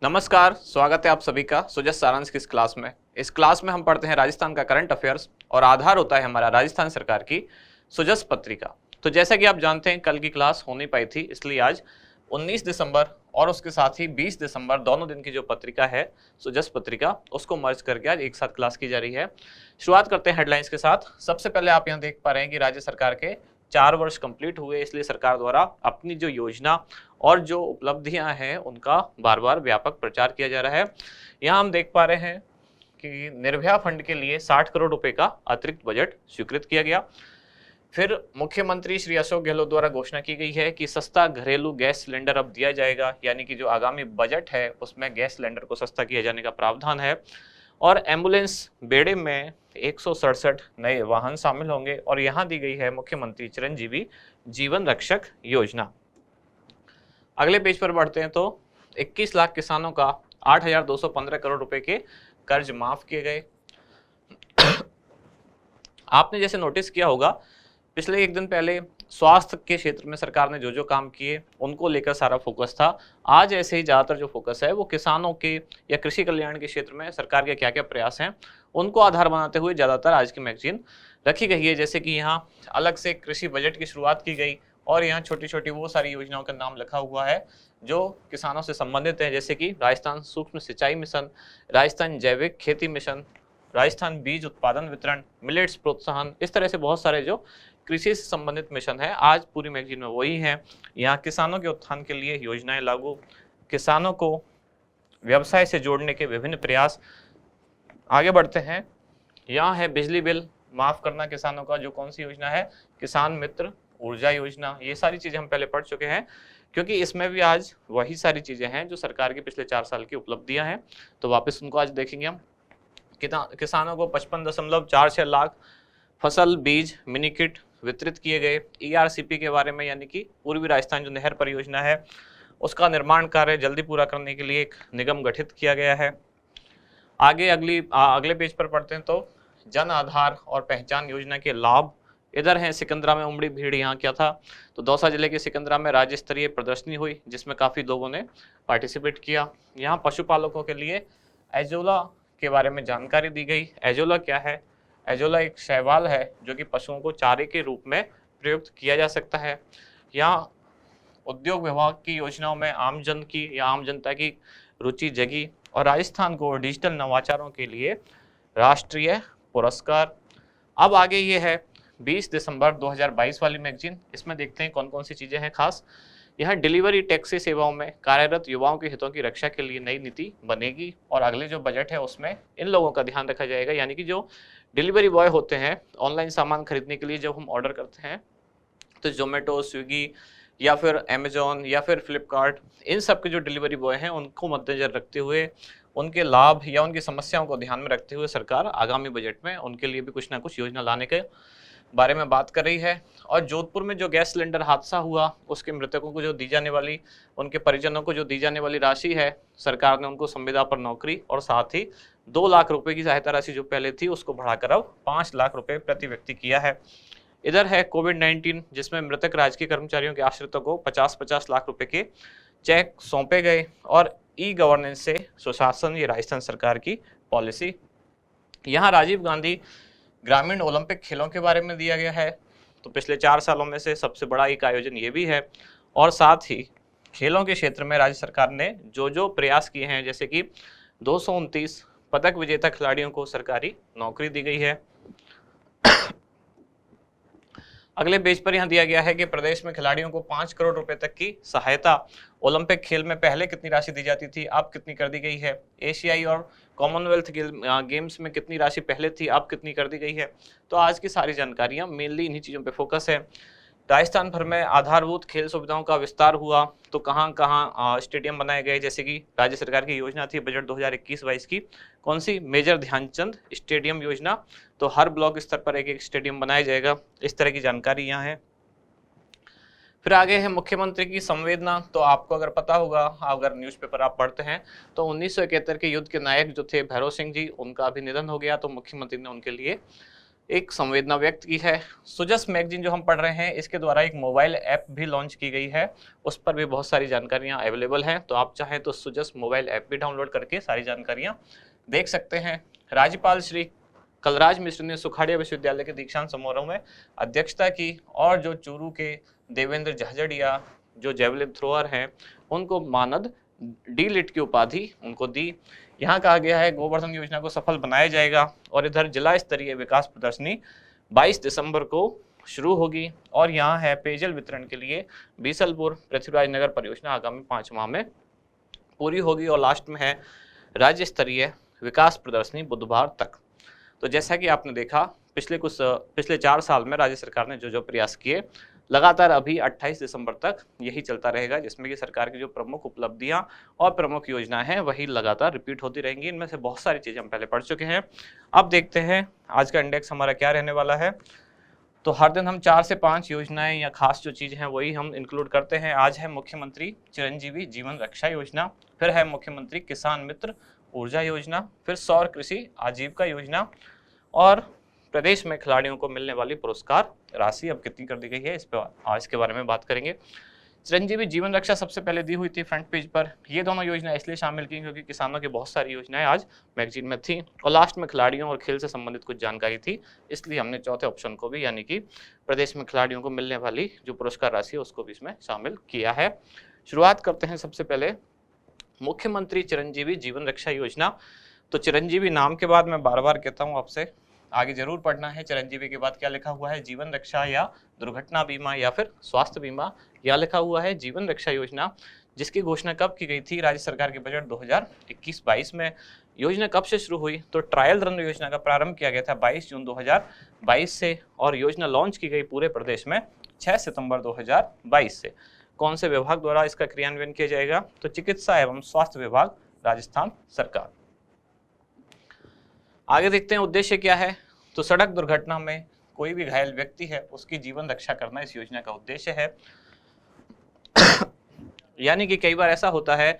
नमस्कार, स्वागत है आप सभी का सुजस सारांश की इस क्लास में। इस क्लास में हम पढ़ते हैं राजस्थान का करंट अफेयर्स और आधार होता है हमारा राजस्थान सरकार की सुजस पत्रिका। तो जैसा कि आप जानते हैं कल की क्लास हो नहीं पाई थी, इसलिए आज 19 दिसंबर और उसके साथ ही 20 दिसंबर दोनों दिन की जो पत्रिका है सुजस पत्रिका, उसको मर्ज करके आज एक साथ क्लास की जा रही है। शुरुआत करते हैं हेडलाइंस के साथ। सबसे पहले आप यहाँ देख पा रहे हैं कि राज्य सरकार के 4 वर्ष कंप्लीट हुए, इसलिए सरकार द्वारा अपनी जो योजना और जो उपलब्धियां हैं उनका बार बार व्यापक प्रचार किया जा रहा है। यहाँ हम देख पा रहे हैं कि निर्भया फंड के लिए 60 करोड़ रुपए का अतिरिक्त बजट स्वीकृत किया गया। फिर मुख्यमंत्री श्री अशोक गहलोत द्वारा घोषणा की गई है कि सस्ता घरेलू गैस सिलेंडर अब दिया जाएगा, यानी कि जो आगामी बजट है उसमें गैस सिलेंडर को सस्ता किया जाने का प्रावधान है। और एम्बुलेंस बेड़े में 167 नए वाहन शामिल होंगे और यहाँ दी गई है मुख्यमंत्री चिरंजीवी जीवन रक्षक योजना। अगले पेज पर बढ़ते हैं तो 21 लाख किसानों का 8,215 करोड़ रुपए के कर्ज माफ किए गए। आपने जैसे नोटिस किया होगा पिछले एक दिन पहले स्वास्थ्य के क्षेत्र में सरकार ने जो जो काम किए उनको लेकर सारा फोकस था। आज ऐसे ही ज्यादातर जो फोकस है वो किसानों के या कृषि कल्याण के क्षेत्र में सरकार के क्या क्या प्रयास हैं उनको आधार बनाते हुए ज्यादातर आज की मैगजीन रखी गई है। जैसे कि यहाँ अलग से कृषि बजट की शुरुआत की गई और यहाँ छोटी छोटी वो सारी योजनाओं का नाम लिखा हुआ है जो किसानों से संबंधित है, जैसे कि राजस्थान सूक्ष्म सिंचाई मिशन, राजस्थान जैविक खेती मिशन, राजस्थान बीज उत्पादन वितरण, मिलेट्स प्रोत्साहन, इस तरह से बहुत सारे जो कृषि से संबंधित मिशन है आज पूरी मैगजीन में वही है। यहाँ किसानों के उत्थान के लिए योजनाएं लागू, किसानों को व्यवसाय से जोड़ने के विभिन्न प्रयास। आगे बढ़ते हैं, यहाँ है बिजली बिल माफ करना किसानों का, जो कौन सी योजना है, किसान मित्र ऊर्जा योजना। ये सारी चीजें हम पहले पढ़ चुके हैं क्योंकि इसमें भी आज वही सारी चीजें हैं जो सरकार की पिछले 4 साल की उपलब्धियां हैं, तो वापस उनको आज देखेंगे हम। किसानों को 55.46 लाख फसल बीज मिनी किट वितरित किए गए। ERCP के बारे में, यानी कि पूर्वी राजस्थान जो नहर परियोजना है उसका निर्माण कार्य जल्दी पूरा करने के लिए एक निगम गठित किया गया है। आगे अगले पेज पर पढ़ते हैं तो जन आधार और पहचान योजना के लाभ। इधर है सिकंदरा में उमड़ी भीड़। यहाँ क्या था तो दौसा जिले के सिकंदरा में राज्य स्तरीय प्रदर्शनी हुई जिसमें काफी लोगों ने पार्टिसिपेट किया। यहाँ पशुपालकों के लिए एजोला के बारे में जानकारी दी गई। एजोला क्या है? एजोला एक शैवाल है जो कि पशुओं को चारे के रूप में प्रयुक्त किया जा सकता है। यहाँ उद्योग विभाग की योजनाओं में आमजन की या आम जनता की रुचि जगी और राजस्थान को डिजिटल नवाचारों के लिए राष्ट्रीय पुरस्कार। अब आगे ये है 20 दिसंबर 2022 वाली मैगजीन। इसमें देखते हैं कौन कौन सी चीजें हैं खास। यहाँ डिलीवरी टैक्सी सेवाओं में कार्यरत युवाओं के हितों की रक्षा के लिए नई नीति बनेगी और अगले जो बजट है उसमें इन लोगों का ध्यान रखा जाएगा, यानी कि जो डिलीवरी बॉय होते हैं ऑनलाइन सामान खरीदने के लिए जब हम ऑर्डर करते हैं तो जोमेटो, स्विगी या फिर अमेजोन या फिर फ्लिपकार्ट, इन सब के जो डिलीवरी बॉय हैं उनको मद्देनजर रखते हुए उनके लाभ या उनकी समस्याओं को ध्यान में रखते हुए सरकार आगामी बजट में उनके लिए भी कुछ ना कुछ योजना लाने के बारे में बात कर रही है। और जोधपुर में जो गैस सिलेंडर हादसा हुआ उसके मृतकों को जो दी जाने वाली, उनके परिजनों को जो दी जाने वाली राशि है, सरकार ने उनको संविदा पर नौकरी और साथ ही 2 लाख रुपए की सहायता राशि जो पहले थी उसको बढ़ाकर अब 5 लाख रुपए प्रति व्यक्ति किया है। इधर है कोविड-19 जिसमें मृतक राजकीय कर्मचारियों के आश्रितों को 50-50 लाख रुपए के चेक सौंपे गए और ई-गवर्नेंस से सुशासन, ये राजस्थान सरकार की पॉलिसी। यहाँ राजीव गांधी ग्रामीण ओलंपिक खेलों के बारे में दिया गया है, तो पिछले 4 सालों में से सबसे बड़ा एक आयोजन ये भी है और साथ ही खेलों के क्षेत्र में राज्य सरकार ने जो जो प्रयास किए हैं, जैसे कि 229 पदक विजेता खिलाड़ियों को सरकारी नौकरी दी गई है। अगले पेज पर यहाँ दिया गया है कि प्रदेश में खिलाड़ियों को 5 करोड़ रुपए तक की सहायता। ओलंपिक खेल में पहले कितनी राशि दी जाती थी, अब कितनी कर दी गई है। एशियाई और कॉमनवेल्थ गेम्स में कितनी राशि पहले थी, अब कितनी कर दी गई है। तो आज की सारी जानकारियां मेनली इन्हीं चीज़ों पे फोकस है। राजस्थान भर में आधारभूत खेल सुविधाओं का विस्तार हुआ, तो कहाँ कहाँ स्टेडियम बनाए गए, जैसे कि राज्य सरकार की योजना थी बजट 2021-22 की, कौन सी, मेजर ध्यानचंद स्टेडियम योजना, तो हर ब्लॉक स्तर पर एक एक स्टेडियम बनाया जाएगा। इस तरह की जानकारी यहाँ है। फिर आगे है मुख्यमंत्री की संवेदना। तो आपको अगर पता होगा, अगर न्यूज़पेपर आप पढ़ते हैं, तो 1971 के युद्ध के नायक जो थे भैरव सिंह जी, उनका अभी निधन हो गया, तो मुख्यमंत्री ने उनके लिए एक संवेदना व्यक्त की है। सुजस मैगजीन जो हम पढ़ रहे हैं, इसके द्वारा एक मोबाइल ऐप भी लॉन्च की गई है, उस पर भी बहुत सारी जानकारियां अवेलेबल हैं, तो आप चाहें तो सुजस मोबाइल ऐप भी डाउनलोड करके सारी जानकारियां देख सकते हैं। राज्यपाल श्री कलराज मिश्र ने सुखाड़िया विश्वविद्यालय के दीक्षांत समारोह में अध्यक्षता की और जो चूरू के देवेंद्र झाझड़िया जो जेवलिन थ्रोअर हैं, उनको मानद डी लिट की उपाधि उनको दी। यहाँ कहा गया है गोवर्धन योजना को सफल बनाया जाएगा। और इधर जिला स्तरीय विकास प्रदर्शनी 22 दिसंबर को शुरू होगी। और यहाँ है पेयजल वितरण के लिए बीसलपुर पृथ्वीराज नगर परियोजना आगामी 5 माह में पूरी होगी। और लास्ट में है राज्य स्तरीय विकास प्रदर्शनी बुधवार तक। तो जैसा कि आपने देखा, पिछले 4 साल में राज्य सरकार ने जो प्रयास किए, लगातार अभी 28 दिसंबर तक यही चलता रहेगा, जिसमें कि सरकार की जो प्रमुख उपलब्धियां और प्रमुख योजनाएं हैं वही लगातार रिपीट होती रहेंगी। इनमें से बहुत सारी चीजें हम पहले पढ़ चुके हैं। अब देखते हैं आज का इंडेक्स हमारा क्या रहने वाला है। तो हर दिन हम 4 से 5 योजनाएं या खास जो चीजें हैं वही हम इंक्लूड करते हैं। आज है मुख्यमंत्री चिरंजीवी जीवन रक्षा योजना, फिर है मुख्यमंत्री किसान मित्र ऊर्जा योजना, फिर सौर कृषि आजीविका योजना, और प्रदेश में खिलाड़ियों को मिलने वाली पुरस्कार राशि अब कितनी कर दी गई है, इस पर आज के बारे में बात करेंगे। चिरंजीवी जीवन रक्षा सबसे पहले दी हुई थी फ्रंट पेज पर। ये दोनों योजना इसलिए शामिल की क्योंकि किसानों की बहुत सारी योजनाएं आज मैगजीन में थी, और लास्ट में खिलाड़ियों और खेल से संबंधित कुछ जानकारी थी, इसलिए हमने चौथे ऑप्शन को भी, यानी कि प्रदेश में खिलाड़ियों को मिलने वाली जो पुरस्कार राशि है उसको भी इसमें शामिल किया है। शुरुआत करते हैं सबसे पहले मुख्यमंत्री चिरंजीवी जीवन रक्षा योजना। तो चिरंजीवी नाम के बाद मैं बार बार कहता हूँ आपसे आगे जरूर पढ़ना है, चिरंजीवी के बाद क्या लिखा हुआ है, जीवन रक्षा या दुर्घटना बीमा या फिर स्वास्थ्य बीमा, या लिखा हुआ है जीवन रक्षा योजना, जिसकी घोषणा कब की गई थी, राज्य सरकार के बजट 2021-22 में। योजना कब से शुरू हुई, तो ट्रायल रन योजना का प्रारंभ किया गया था 22 जून 2022 से, और योजना लॉन्च की गई पूरे प्रदेश में 6 सितंबर 2022 से। कौन से विभाग द्वारा इसका क्रियान्वयन किया जाएगा, तो चिकित्सा एवं स्वास्थ्य विभाग, राजस्थान सरकार। आगे देखते हैं उद्देश्य क्या है। तो सड़क दुर्घटना में कोई भी घायल व्यक्ति है उसकी जीवन रक्षा करना इस योजना का उद्देश्य है। यानी कि कई बार ऐसा होता है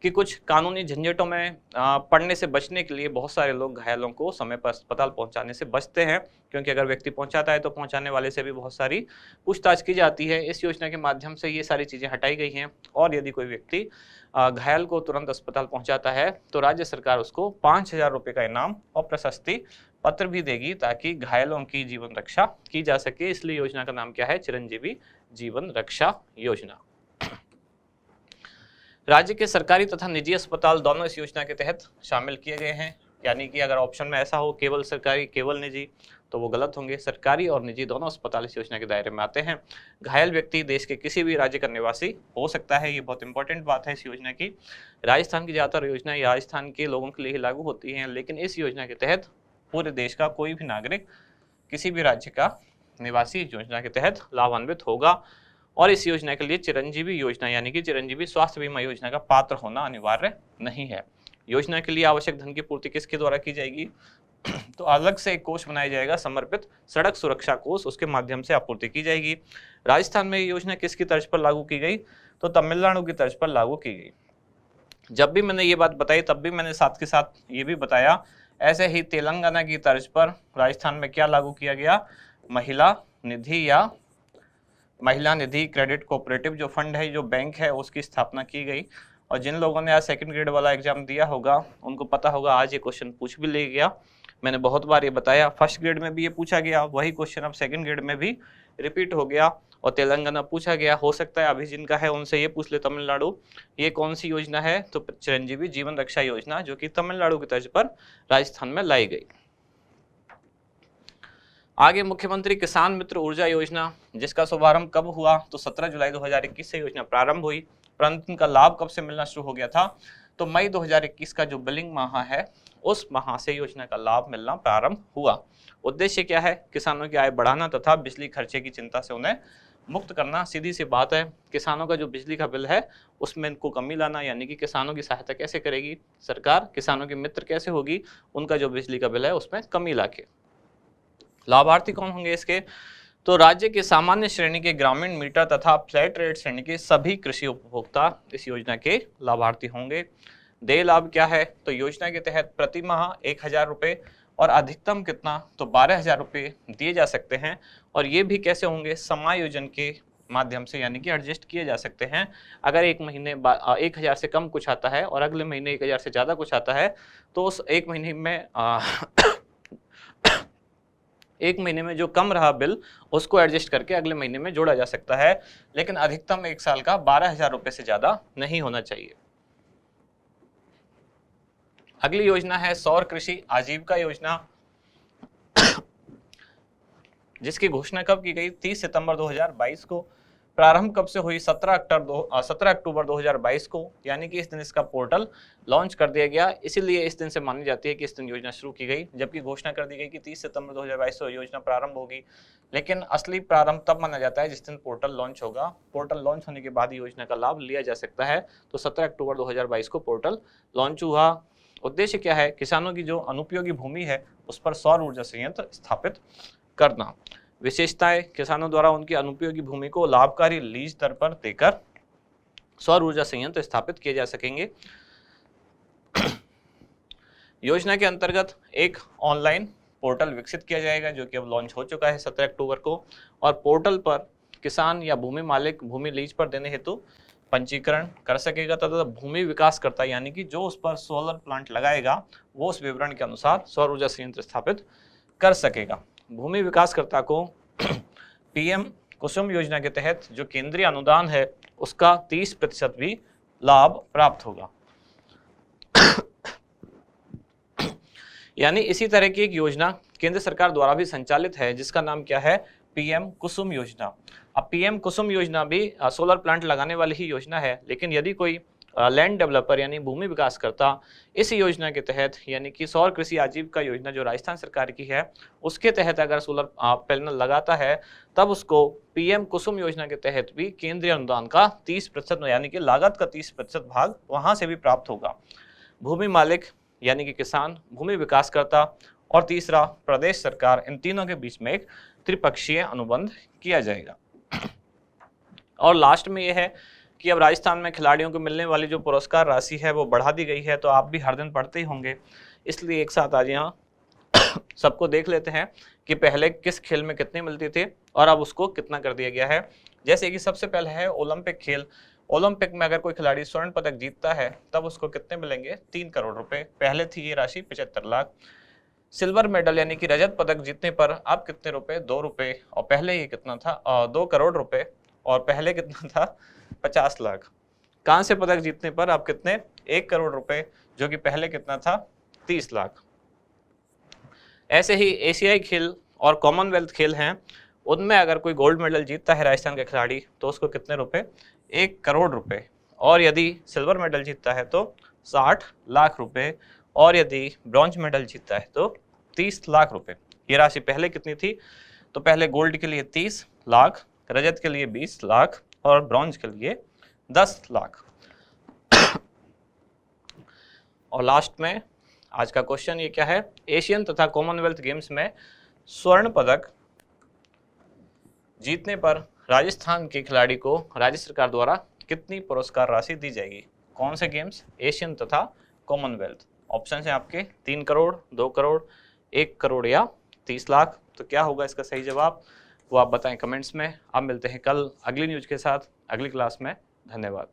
कि कुछ कानूनी झंझटों में पड़ने से बचने के लिए बहुत सारे लोग घायलों को समय पर अस्पताल पहुंचाने से बचते हैं, क्योंकि अगर व्यक्ति पहुंचाता है तो पहुंचाने वाले से भी बहुत सारी पूछताछ की जाती है। इस योजना के माध्यम से ये सारी चीज़ें हटाई गई हैं, और यदि कोई व्यक्ति घायल को तुरंत अस्पताल पहुंचाता है तो राज्य सरकार उसको 5,000 रुपये का इनाम और प्रशस्ति पत्र भी देगी, ताकि घायलों की जीवन रक्षा की जा सके। इसलिए योजना का नाम क्या है, चिरंजीवी जीवन रक्षा योजना। राज्य के सरकारी तथा निजी अस्पताल दोनों इस योजना के तहत शामिल किए गए हैं। यानी कि अगर ऑप्शन में ऐसा हो केवल सरकारी केवल निजी, तो वो गलत होंगे। सरकारी और निजी दोनों अस्पताल इस योजना के दायरे में आते हैं। घायल व्यक्ति देश के किसी भी राज्य का निवासी हो सकता है, ये बहुत इंपॉर्टेंट बात है इस योजना की। राजस्थान की ज़्यादातर योजनाएं राजस्थान के लोगों के लिए ही लागू होती हैं, लेकिन इस योजना के तहत पूरे देश का कोई भी नागरिक किसी भी राज्य का निवासी इस योजना के तहत लाभान्वित होगा। और इस योजना के लिए चिरंजीवी योजना यानी कि चिरंजीवी स्वास्थ्य बीमा योजना का पात्र होना अनिवार्य नहीं है। योजना के लिए आवश्यक धन की पूर्ति किसके द्वारा की जाएगी, तो अलग से एक कोष बनाया जाएगा, समर्पित सड़क सुरक्षा कोष, उसके माध्यम से आपूर्ति की जाएगी। राजस्थान में ये योजना किसकी तर्ज पर लागू की गई, तो तमिलनाडु की तर्ज पर लागू की गई। जब भी मैंने ये बात बताई तब भी मैंने साथ के साथ ये भी बताया, ऐसे ही तेलंगाना की तर्ज पर राजस्थान में क्या लागू किया गया, महिला निधि क्रेडिट कोऑपरेटिव जो फंड है, जो बैंक है, उसकी स्थापना की गई। और जिन लोगों ने आज सेकंड ग्रेड वाला एग्जाम दिया होगा उनको पता होगा आज ये क्वेश्चन पूछ भी ले गया। मैंने बहुत बार ये बताया, फर्स्ट ग्रेड में भी ये पूछा गया, वही क्वेश्चन अब सेकंड ग्रेड में भी रिपीट हो गया और तेलंगाना पूछा गया। हो सकता है अभी जिनका है उनसे ये पूछ ले तमिलनाडु, ये कौन सी योजना है, तो चिरंजीवी जीवन रक्षा योजना, जो कि तमिलनाडु की तर्ज पर राजस्थान में लाई गई। आगे मुख्यमंत्री किसान मित्र ऊर्जा योजना, जिसका शुभारंभ कब हुआ, तो 17 जुलाई 2021 से योजना प्रारंभ हुई, परंतु इनका लाभ कब से मिलना शुरू हो गया था, तो मई 2021 का जो बिलिंग माह है उस माह से योजना का लाभ मिलना प्रारंभ हुआ। उद्देश्य क्या है, किसानों की आय बढ़ाना तथा बिजली खर्चे की चिंता से उन्हें मुक्त करना। सीधी सी बात है, किसानों का जो बिजली का बिल है उसमें इनको कमी लाना, यानी कि किसानों की सहायता कैसे करेगी सरकार, किसानों के मित्र कैसे होगी, उनका जो बिजली का बिल है उसमें कमी लाके। लाभार्थी कौन होंगे इसके, तो राज्य के सामान्य श्रेणी के ग्रामीण मीटर तथा फ्लैट रेट श्रेणी के सभी कृषि उपभोक्ता इस योजना के लाभार्थी होंगे। देय लाभ क्या है, तो योजना के तहत प्रति माह 1,000 रुपये और अधिकतम कितना, तो 12,000 रुपये दिए जा सकते हैं। और ये भी कैसे होंगे, समायोजन के माध्यम से, यानी कि एडजस्ट किए जा सकते हैं। अगर एक महीने 1,000 से कम कुछ आता है और अगले महीने 1,000 से ज़्यादा कुछ आता है, तो उस एक महीने में एक महीने में जो कम रहा बिल, उसको एडजस्ट करके अगले महीने में जोड़ा जा सकता है, लेकिन अधिकतम एक साल का 12,000 रुपये से ज़्यादा नहीं होना चाहिए। अगली योजना है सौर कृषि आजीविका योजना, जिसकी घोषणा कब की गई, 30 सितंबर 2022 को। प्रारंभ कब से हुई, 17 अक्टूबर 2022 को, यानी कि इस दिन इसका पोर्टल लॉन्च कर दिया गया। इसीलिए इस दिन से मानी जाती है कि इस दिन योजना शुरू की गई, जबकि घोषणा कर दी गई कि 30 सितंबर 2022 को योजना प्रारंभ होगी। लेकिन असली प्रारंभ तब माना जाता है जिस दिन पोर्टल लॉन्च होगा। पोर्टल लॉन्च होने के बाद योजना का लाभ लिया जा सकता है। तो 17 अक्टूबर 2022 को पोर्टल लॉन्च हुआ। उद्देश्य क्या है, किसानों की जो अनुपयोगी भूमि है उस पर सौर ऊर्जा संयंत्र स्थापित करना। विशेषताएं, किसानों द्वारा उनकी अनुपयोगी भूमि को लाभकारी लीज दर पर देकर सौर ऊर्जा संयंत्र स्थापित किए जा सकेंगे। योजना के अंतर्गत एक ऑनलाइन पोर्टल विकसित किया जाएगा, जो कि अब लॉन्च हो चुका है 17 अक्टूबर को। और पोर्टल पर किसान या भूमि मालिक भूमि लीज पर देने हेतु पंजीकरण कर सकेगा, तथा भूमि विकासकर्ता यानी कि जो उस पर सोलर प्लांट लगाएगा वो उस विवरण के अनुसार सौर ऊर्जा संयंत्र स्थापित कर सकेगा। भूमि विकासकर्ता को पीएम कुसुम योजना के तहत जो केंद्रीय अनुदान है उसका 30% भी लाभ प्राप्त होगा। यानी इसी तरह की एक योजना केंद्र सरकार द्वारा भी संचालित है, जिसका नाम क्या है, पीएम कुसुम योजना। अब पीएम कुसुम योजना भी सोलर प्लांट लगाने वाली ही योजना है, लेकिन यदि कोई लैंड डेवलपर यानी भूमि विकासकर्ता इस योजना के तहत, यानी कि सौर कृषि आजीविका योजना जो राजस्थान सरकार की है उसके तहत अगर सोलर पैनल लगाता है, तब उसको पीएम कुसुम योजना के तहत भी केंद्रीय अनुदान का 30% यानी कि लागत का 30% भाग वहां से भी प्राप्त होगा। भूमि मालिक यानी कि किसान, भूमि विकासकर्ता और तीसरा प्रदेश सरकार, इन तीनों के बीच में एक त्रिपक्षीय अनुबंध किया जाएगा। और लास्ट में यह है कि अब राजस्थान में खिलाड़ियों को मिलने वाली जो पुरस्कार राशि है वो बढ़ा दी गई है। तो आप भी हर दिन पढ़ते ही होंगे, इसलिए एक साथ आज यहाँ सबको देख लेते हैं कि पहले किस खेल में कितने मिलते थे और अब उसको कितना कर दिया गया है। जैसे कि सबसे पहले है ओलंपिक खेल। ओलंपिक में अगर कोई खिलाड़ी स्वर्ण पदक जीतता है तब उसको कितने मिलेंगे, 3 करोड़ रुपए। पहले थी ये राशि 75 लाख। सिल्वर मेडल यानी कि रजत पदक जीतने पर अब कितने रुपए, 2 रुपए। और पहले ये कितना था, 2 करोड़ रुपए। और पहले कितना था, 50 लाख। कांस्य पदक जीतने पर अब कितने, 1 करोड़ रुपए, जो कि पहले कितना था, 30 लाख। ऐसे ही एशियाई खेल और कॉमनवेल्थ खेल हैं, उनमें अगर कोई गोल्ड मेडल जीतता है राजस्थान का खिलाड़ी तो उसको कितने रुपए, 1 करोड़ रुपए। और यदि सिल्वर मेडल जीतता है तो 60 लाख रुपए। और यदि ब्रॉन्ज मेडल जीतता है तो 30 लाख रुपए। ये राशि पहले कितनी थी, तो पहले गोल्ड के लिए 30 लाख, रजत के लिए 20 लाख और ब्रॉन्ज के लिए 10 लाख। और लास्ट में आज का क्वेश्चन ये क्या है, एशियन तथा कॉमनवेल्थ गेम्स में स्वर्ण पदक जीतने पर राजस्थान के खिलाड़ी को राज्य सरकार द्वारा कितनी पुरस्कार राशि दी जाएगी। कौन से गेम्स, एशियन तथा कॉमनवेल्थ। ऑप्शन है आपके 3 करोड़, 2 करोड़, 1 करोड़ या 30 लाख। तो क्या होगा इसका सही जवाब, वो आप बताएं कमेंट्स में। अब मिलते हैं कल अगली न्यूज के साथ अगली क्लास में। धन्यवाद।